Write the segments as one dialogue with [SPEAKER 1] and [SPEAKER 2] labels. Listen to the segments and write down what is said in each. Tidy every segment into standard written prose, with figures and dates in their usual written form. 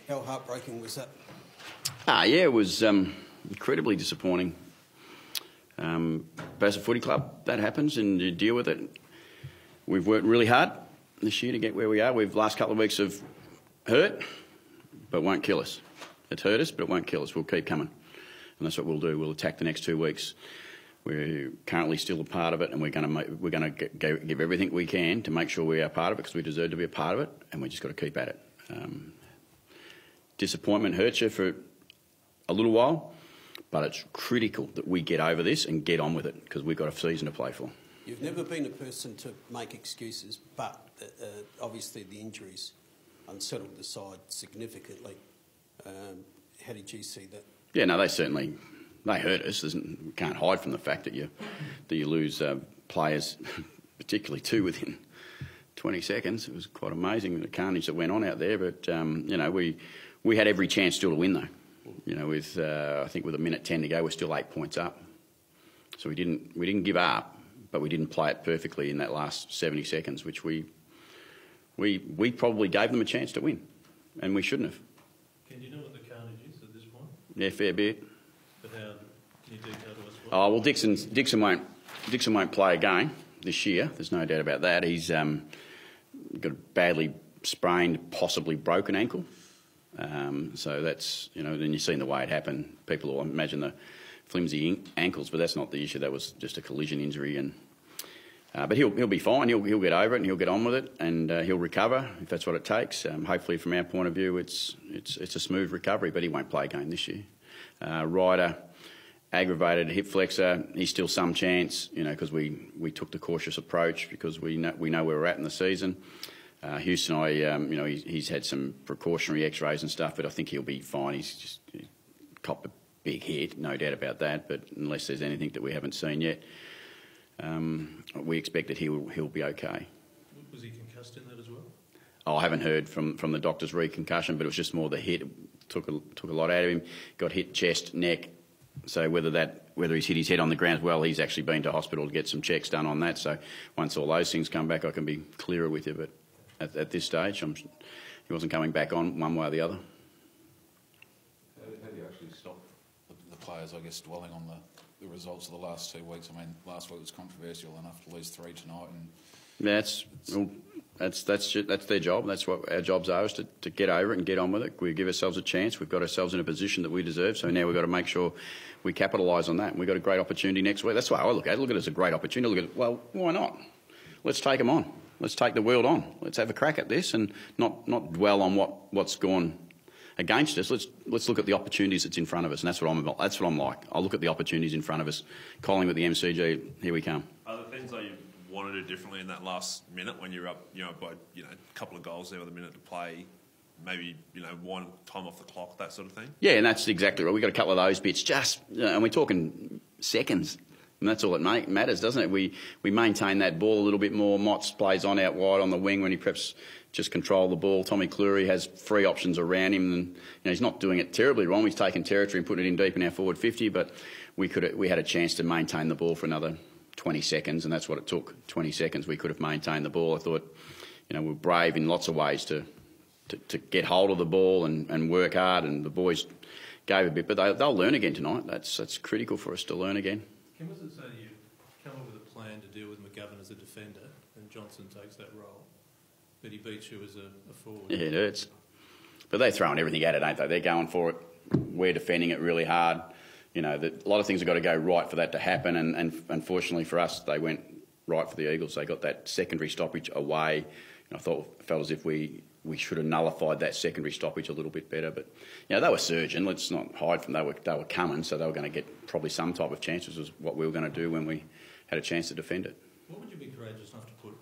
[SPEAKER 1] How heartbreaking was that?
[SPEAKER 2] Yeah, it was incredibly disappointing. But as a footy club, that happens and you deal with it. We've worked really hard this year to get where we are. We've last couple of weeks have hurt, but won't kill us. It's hurt us, but it won't kill us. We'll keep coming. And that's what we'll do. We'll attack the next 2 weeks. We're currently still a part of it, and we're going to give everything we can to make sure we are part of it because we deserve to be a part of it, and we just got to keep at it. Disappointment hurts you for a little while, but it's critical that we get over this and get on with it because we've got a season to play for.
[SPEAKER 1] You've never been a person to make excuses, but obviously the injuries unsettled the side significantly. How did you see that?
[SPEAKER 2] Yeah, no, they hurt us. We can't hide from the fact that you lose players, particularly 2 within 20 seconds. It was quite amazing the carnage that went on out there. But we had every chance still to win though. With I think with 1:10 to go, we're still 8 points up. So we didn't give up, but we didn't play it perfectly in that last 70 seconds, which we probably gave them a chance to win, and we shouldn't have.
[SPEAKER 3] Can you know what the carnage is at this point?
[SPEAKER 2] Yeah, fair bit.
[SPEAKER 3] But how can you detail to us?
[SPEAKER 2] Oh well, Dixon won't play again this year. There's no doubt about that. He's got a badly sprained, possibly broken ankle. So that's then you've seen the way it happened. People will imagine the flimsy ankles, but that's not the issue. That was just a collision injury, and but he'll be fine. He'll get over it and he'll get on with it, and he'll recover if that's what it takes. Hopefully, from our point of view, it's a smooth recovery, but he won't play again this year. Ryder, aggravated hip flexor. He's still some chance, because we took the cautious approach because we know where we're at in the season. Houston, he's had some precautionary X-rays and stuff, but I think he'll be fine. He's just copped a big hit, no doubt about that. But unless there's anything that we haven't seen yet, we expect that he'll be okay.
[SPEAKER 3] Was he concussed in that as well?
[SPEAKER 2] Oh, I haven't heard from the doctor's reconcussion, but it was just more the hit. It took a lot out of him. Got hit chest, neck. So whether he's hit his head on the ground as well, he's actually been to hospital to get some checks done on that. So once all those things come back, I can be clearer with you. But at this stage, he wasn't coming back on one way or the other.
[SPEAKER 4] How do you actually stop the players, I guess, dwelling on the results of the last 2 weeks? I mean, last week was controversial enough to lose 3 tonight. That's their job. That's what our jobs are, is to get over it and get on with it. We give ourselves a chance. We've got ourselves in a position that we deserve, so now we've got to make sure we capitalise on that. And we've got a great opportunity next week. That's why I look at it. Look at it as a great opportunity. Look at it, well, why not? Let's take them on. Let's take the world on. Let's have a crack at this and not dwell on what's gone against us. Let's look at the opportunities that's in front of us, and that's what I'm like. I'll look at the opportunities in front of us. Collingwood, the MCG, here we come.
[SPEAKER 5] Are there things that you want to do differently in that last minute when you're up, by a couple of goals there with a minute to play? Maybe one time off the clock, that sort of thing. Yeah, and that's exactly right. We've got a couple of those bits, and we're talking seconds. And that's all it matters, doesn't it? We maintain that ball a little bit more. Motts plays on out wide on the wing when he perhaps just control the ball. Tommy Cleary has free options around him, and he's not doing it terribly wrong. He's taken territory and putting it in deep in our forward 50, but we had a chance to maintain the ball for another 20 seconds, and that's what it took. 20 seconds we could have maintained the ball. I thought, we're brave in lots of ways to get hold of the ball and work hard, and the boys gave a bit, but they'll learn again tonight. That's critical for us to learn again.
[SPEAKER 3] Kim, was it so you come up with a plan to deal with McGovern as a defender and Johnson takes that role, but he beats you as a forward? Yeah,
[SPEAKER 2] it hurts. But they're throwing everything at it, ain't they? They're going for it. We're defending it really hard. A lot of things have got to go right for that to happen, and unfortunately for us, they went right for the Eagles. They got that secondary stoppage away. I felt as if we should have nullified that secondary stoppage a little bit better. But they were surging. Let's not hide from they were coming, so they were going to get probably some type of chances. Was what we were going to do when we had a chance to defend it.
[SPEAKER 3] What would you be courageous enough to put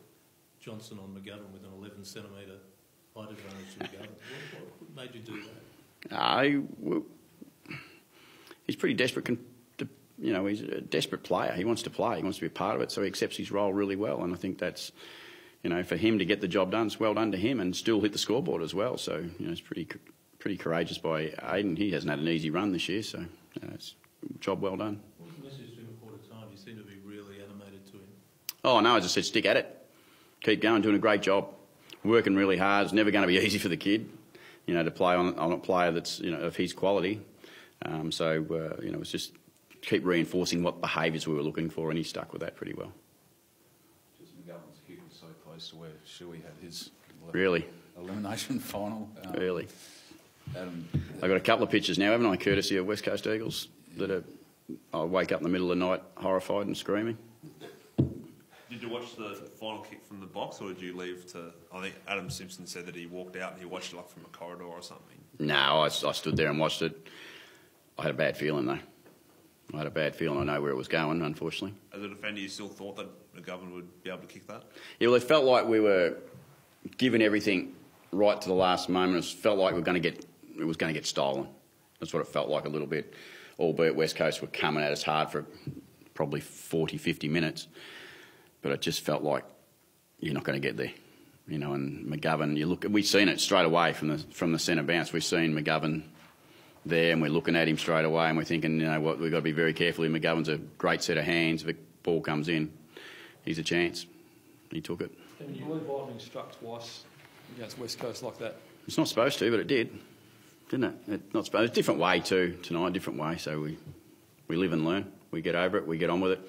[SPEAKER 3] Johnson on McGovern with an 11 centimetre height advantage to McGovern? What made you do that?
[SPEAKER 2] He's pretty desperate. He's a desperate player. He wants to play. He wants to be a part of it, so he accepts his role really well. And I think that's, for him to get the job done, it's well done to him, and still hit the scoreboard as well. So, it's pretty courageous by Aiden. He hasn't had an easy run this year, so it's a job well done.
[SPEAKER 3] What was the message to him at quarter time? You seem to be really animated to him.
[SPEAKER 2] Oh, no, I just said stick at it. Keep going, doing a great job. Working really hard. It's never going to be easy for the kid. to play on a player that's of his quality. It's just keep reinforcing what behaviours we were looking for, and he stuck with that pretty well.
[SPEAKER 6] Just McGovern's kick was so close to where Shuey had his elimination final.
[SPEAKER 2] Really?
[SPEAKER 6] Adam,
[SPEAKER 2] I've got a couple of pictures now, haven't I, courtesy of West Coast Eagles, that I wake up in the middle of the night horrified and screaming.
[SPEAKER 5] Did you watch the final kick from the box, or did you leave to... I think Adam Simpson said that he walked out and he watched it like from a corridor or something.
[SPEAKER 2] No, I stood there and watched it. I had a bad feeling, though. I know where it was going, unfortunately.
[SPEAKER 5] As a defender, you still thought that McGovern would be able to kick that?
[SPEAKER 2] Yeah, well, it felt like we were giving everything right to the last moment. It felt like it was going to get stolen. That's what it felt like a little bit, albeit West Coast were coming at us hard for probably 40, 50 minutes. But it just felt like you're not going to get there. And McGovern, we've seen it straight away from the centre bounce. We've seen McGovern there, and we're looking at him straight away, and we're thinking, we've got to be very careful. McGovern's a great set of hands. If a ball comes in, he's a chance. He took it.
[SPEAKER 3] Can you believe lightning struck twice against West Coast like that?
[SPEAKER 2] It's not supposed to, but it did, didn't it? It's a different way too tonight, different way. So we live and learn. We get over it. We get on with it.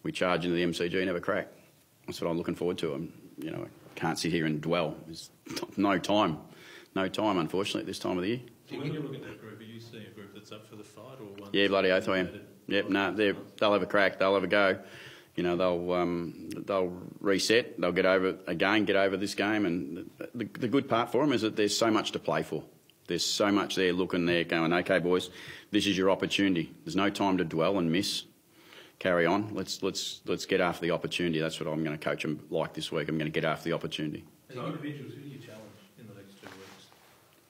[SPEAKER 2] We charge into the MCG and have a crack. That's what I'm looking forward to. I can't sit here and dwell. There's no time, unfortunately, at this time of the year.
[SPEAKER 3] So when you look at that group, are you seeing a group that's up for the fight, or one?
[SPEAKER 2] Yeah, bloody oath I am. Yep, they'll have a crack. They'll have a go. They'll reset. They'll get over this game. And the good part for them is that there's so much to play for. There's so much there looking there, going, okay, boys, this is your opportunity. There's no time to dwell and miss. Carry on. Let's get after the opportunity. That's what I'm going to coach them like this week. I'm going to get after the opportunity.
[SPEAKER 3] As individuals, who do you challenge in the next 2 weeks?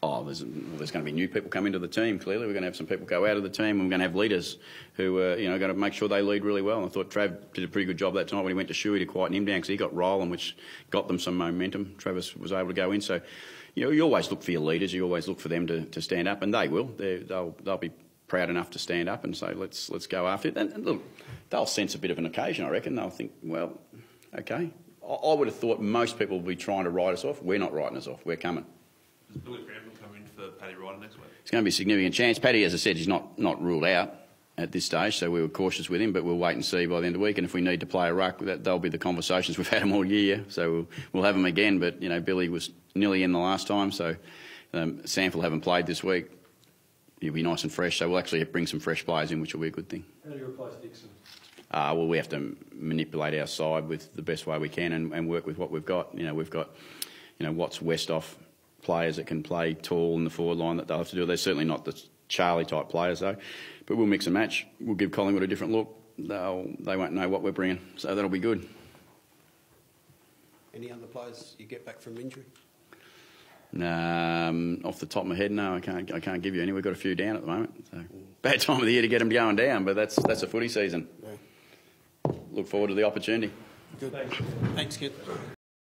[SPEAKER 2] Oh, there's going to be new people come into the team. Clearly, we're going to have some people go out of the team, and we're going to have leaders who are going to make sure they lead really well. And I thought Trav did a pretty good job that tonight when he went to Shuey to quieten him down, because he got rolling, which got them some momentum. Travis was able to go in. So, you always look for your leaders. You always look for them to stand up, and they will. They'll be proud enough to stand up and say, let's go after it. And look, they'll sense a bit of an occasion, I reckon. They'll think, well, okay. I would have thought most people would be trying to write us off. We're not writing us off. We're coming.
[SPEAKER 5] Does Billy Crampton come in for Paddy Ryder next week?
[SPEAKER 2] It's going to be a significant chance. Paddy, as I said, he's not ruled out at this stage, so we were cautious with him, but we'll wait and see by the end of the week. And if we need to play a ruck, that'll be the conversations. We've had him all year, so we'll have him again. But, Billy was nearly in the last time, so Sample haven't played this week. He'll be nice and fresh, so we'll actually bring some fresh players in, which will be a good thing.
[SPEAKER 3] How do you replace Dixon?
[SPEAKER 2] Well, we have to manipulate our side with the best way we can and work with what we've got. We've got, Watts, Westhoff players that can play tall in the forward line that they'll have to do. They're certainly not the Charlie-type players, though. But we'll mix and match. We'll give Collingwood a different look. They won't know what we're bringing, so that'll be good.
[SPEAKER 1] Any other players you get back from injury?
[SPEAKER 2] Off the top of my head, no, I can't give you any. We've got a few down at the moment. So bad time of the year to get them going down, but that's a footy season. Yeah. Look forward to the opportunity.
[SPEAKER 1] Good. Thanks, Kit.